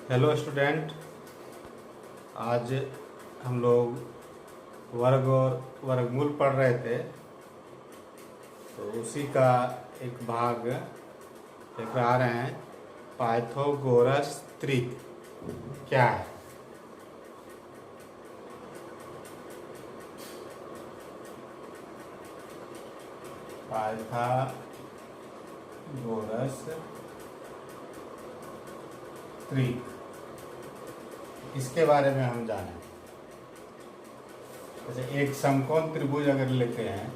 Hello student. आज हम लोग वर्ग और वर्गमूल पढ़ रहे थे, तो उसी का एक भाग लेकर आ रहे हैं। पाइथागोरस त्रिक क्या है? पाइथागोरस त्रिक, इसके बारे में हम जानें। जैसे एक समकोण त्रिभुज अगर लेते हैं,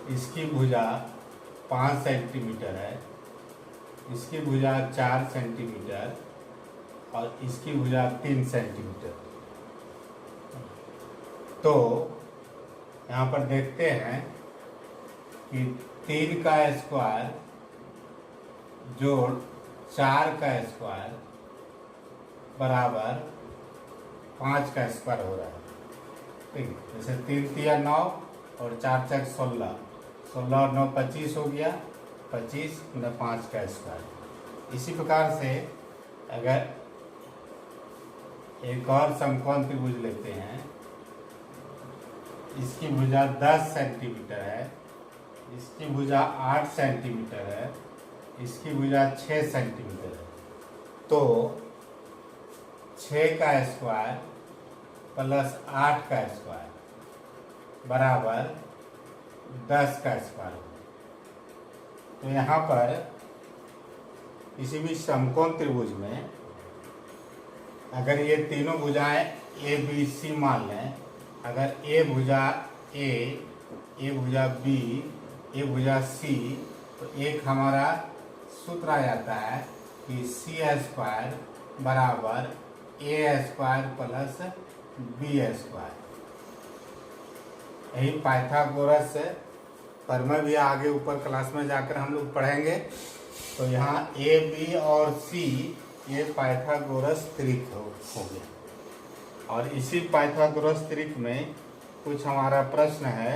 इसकी भुजा 5 सेंटीमीटर है, इसकी भुजा 4 सेंटीमीटर और इसकी भुजा 3 सेंटीमीटर। तो यहाँ पर देखते हैं कि 3 का स्क्वायर जोड़ 4 का स्क्वायर बराबर 5 का स्क्वायर हो रहा है। ठीक है, जैसे 3 तिया 9 और 4 चक 16, 16 और 9 25 हो गया, 25 में 5 का स्क्वायर। इसी प्रकार से अगर एक और समकोण त्रिभुज लेते हैं, इसकी भुजा 10 सेंटीमीटर है, इसकी भुजा 8 सेंटीमीटर है, इसकी भुजा 6 सेंटीमीटर है, तो 6 का स्क्वायर प्लस 8 का स्क्वायर बराबर 10 का स्क्वायर होगा। तो यहाँ पर किसी भी समकोण त्रिभुज में अगर ये तीनों भुजाएं ए बी सी मान लें, अगर ए भुजा ए भुजा बी, ए भुजा सी, तो एक हमारा सूत्र आ जाता है कि सी स्क्वायर बराबर ए स्क्वायर प्लस बी स्क्वायर। यही पाइथागोरस पर में भी आगे ऊपर क्लास में जाकर हम लोग पढ़ेंगे। तो यहाँ ए बी और सी ये पाइथागोरस त्रिक हो गया। और इसी पाइथागोरस त्रिक में कुछ हमारा प्रश्न है।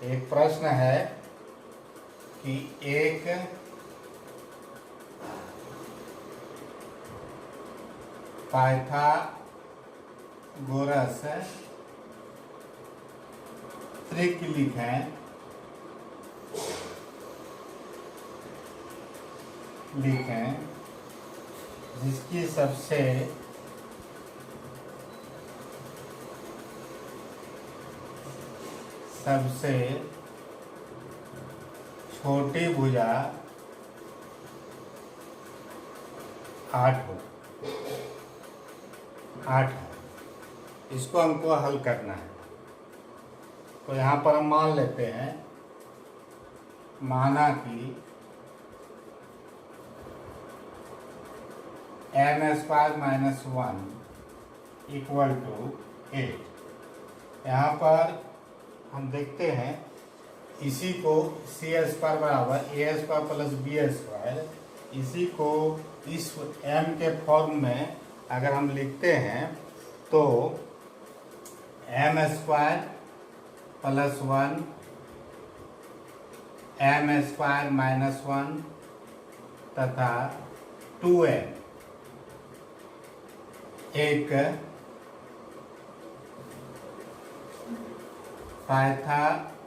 एक प्रश्न है कि एक पाइथागोरस त्रिक लिखें जिसकी सबसे छोटी भुजा 8 हो। 8 है, इसको हमको हल करना है। तो यहाँ पर हम मान लेते हैं, माना कि m square minus 1 equal to 8। यहाँ पर हम देखते हैं इसी को सी स्क्वायर बराबर ए स्क्वायर प्लस बी स्क्वायर, इसी को इस m के फॉर्म में अगर हम लिखते हैं तो m square plus 1 m square minus 1 तथा 2m एक पाइथागोरस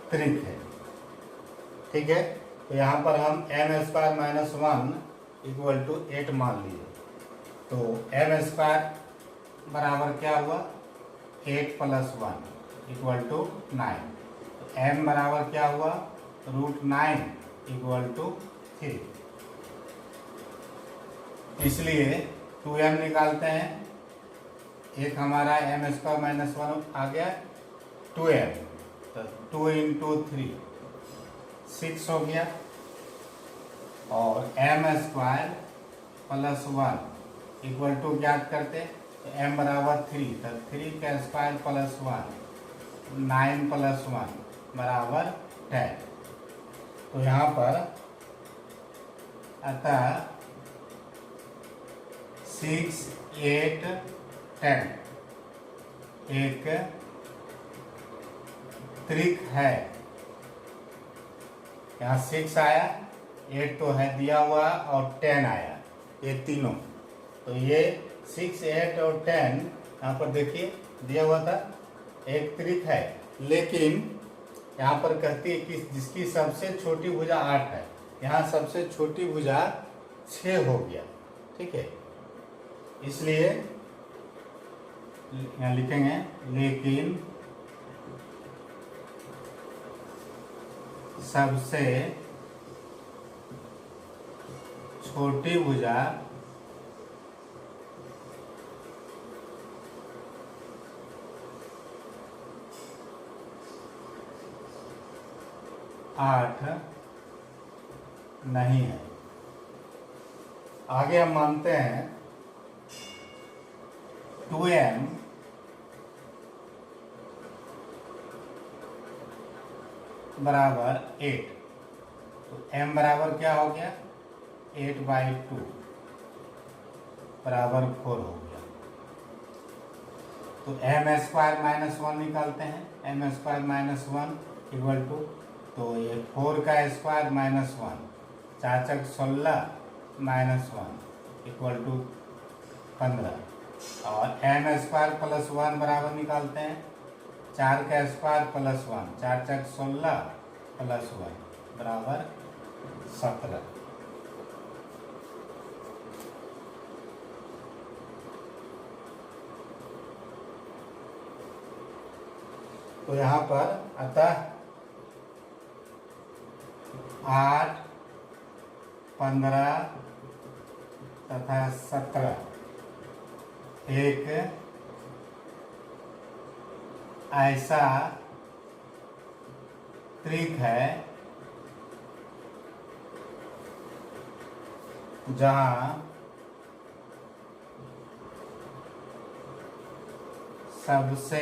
त्रिक है। ठीक है, तो यहाँ पर हम m square minus 1 equal to 8 मान लिए। तो m स्क्वायर बराबर क्या हुआ, 8 प्लस 1 इक्वल टू 9। तो m बराबर क्या हुआ, √9 इक्वल टू 3। इसलिए 2m निकालते हैं, एक हमारा m स्क्वायर माइनस 1 आ गया 2m, तो 2 इंटू 3 6 हो गया, और m square plus 1 equal to ज्ञात करते, तो m बराबर 3, तो 3 का स्क्वायर प्लस 1 9 प्लस 1 बराबर 10। तो यहाँ पर अतः 6, 8, 10 एक त्रिक है, यहाँ 6 आया, 8 तो है दिया हुआ और 10 आया, ये तीनों। तो ये 6, 8 और 10 यहाँ पर देखिए दिया हुआ था, एक त्रिक है। लेकिन यहाँ पर कहती है कि जिसकी सबसे छोटी भुजा 8 है, यहाँ सबसे छोटी भुजा 6 हो गया, ठीक है। इसलिए यहाँ लिखेंगे लेकिन सबसे छोटी भुजा आठ नहीं है। आगे हम मानते हैं 2m बराबर 8, तो m बराबर क्या हो गया, 8/2 बराबर 4 हो गया। तो m² - 1 निकालते हैं, m² - 1 इक्वल टू, तो ये 4 का स्क्वायर -1, 4 चक 16 -1 इक्वल टू 15, और m² + 1 बराबर निकालते हैं, 4 का स्क्वायर + 1, 4 चक 16 + 1 बराबर 17। तो यहाँ पर अतः 8, 15 तथा 17 एक ऐसा त्रिक है जहाँ सबसे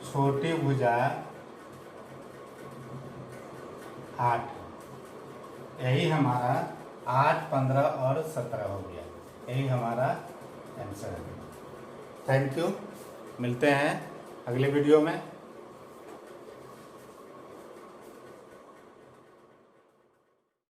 छोटी भुजा 8, यही हमारा 8, 15 और 17 हो गया, यही हमारा आंसर है। थैंक यू, मिलते हैं अगले वीडियो में।